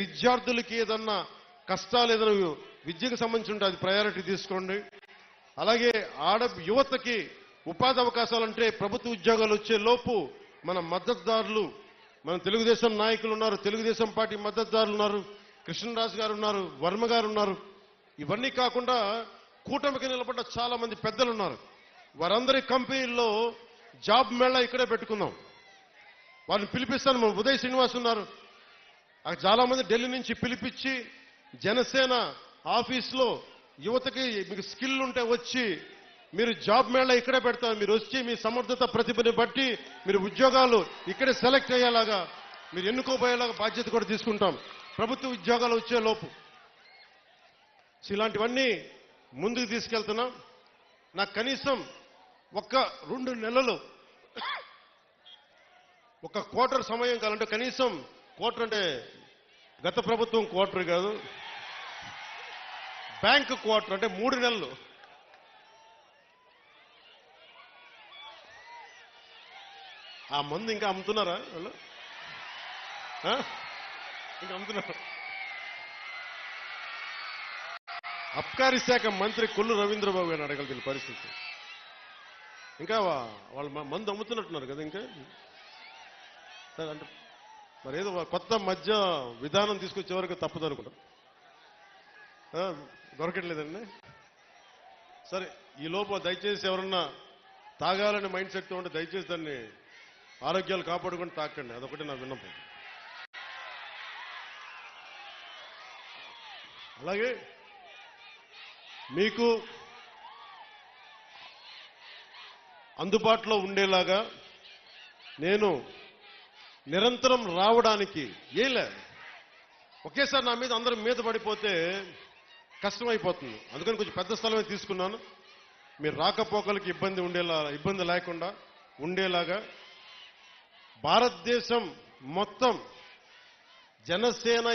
విద్యార్థులకి ఏదన్నా కష్టాలు ఏదైనా విద్యకు సంబంధించి ఉంటే అది ప్రయారిటీ తీసుకోండి. అలాగే యువతకి ఉపాధి అవకాశాలంటే ప్రభుత్వ ఉద్యోగాలు వచ్చే లోపు మన మద్దతుదారులు, మన తెలుగుదేశం నాయకులు ఉన్నారు, తెలుగుదేశం పార్టీ మద్దతుదారులు ఉన్నారు, కృష్ణరాజు గారు ఉన్నారు, వర్మ గారు ఉన్నారు. ఇవన్నీ కాకుండా కూటమికి నిలబడ్డ చాలా మంది పెద్దలు ఉన్నారు. వారందరి కంపెనీల్లో జాబ్ మేళా ఇక్కడే పెట్టుకుందాం. వారిని పిలిపిస్తాను. మన ఉదయ్ శ్రీనివాస్ ఉన్నారు. చాలా మంది ఢిల్లీ నుంచి పిలిపించి జనసేన ఆఫీస్లో యువతకి మీకు స్కిల్ ఉంటే వచ్చి మీరు జాబ్ మేళా ఇక్కడే పెడతారు. మీరు వచ్చి మీ సమర్థత ప్రతిభని బట్టి మీరు ఉద్యోగాలు ఇక్కడే సెలెక్ట్ అయ్యేలాగా మీరు ఎన్నుకోబోయేలాగా బాధ్యత కూడా తీసుకుంటాం ప్రభుత్వ ఉద్యోగాలు వచ్చే లోపు. ఇలాంటివన్నీ ముందుకు తీసుకెళ్తున్నాం. నాకు కనీసం 1-2 నెలలు ఒక క్వార్టర్ సమయం కావాలంటే, కనీసం క్వార్టర్ అంటే గత ప్రభుత్వం క్వార్టర్ కాదు, బ్యాంక్ క్వార్టర్ అంటే 3 నెలలు. ఆ మందు ఇంకా అమ్ముతున్నారా వాళ్ళు? ఇంకా అమ్ముతున్నారు. అబ్కారీ శాఖ మంత్రి కొల్లు రవీంద్రబాబు గారిని అడగలిగిన పరిస్థితి. ఇంకా వాళ్ళు మందు అమ్ముతున్నట్టున్నారు కదా. ఇంకా అంటే మరి ఏదో కొత్త మధ్య విధానం తీసుకొచ్చే వరకు తప్పదు అనుకుంటా. దొరకట్లేదండి. సరే, ఈ లోపు దయచేసి ఎవరన్నా తాగాలని మైండ్ సెట్తో ఉంటే దయచేసి దాన్ని ఆరోగ్యాలు కాపాడుకొని తాకండి. అదొకటి నా విన్నపం. అలాగే మీకు అందుబాటులో ఉండేలాగా నేను నిరంతరం రావడానికి ఒకేసారి నా మీద అందరం మీద పడిపోతే కష్టమైపోతుంది. అందుకని కొంచెం పెద్ద స్థలమే తీసుకున్నాను. మీరు రాకపోకలకి ఇబ్బంది లేకుండా ఉండేలాగా భారతదేశం మొత్తం జనసేన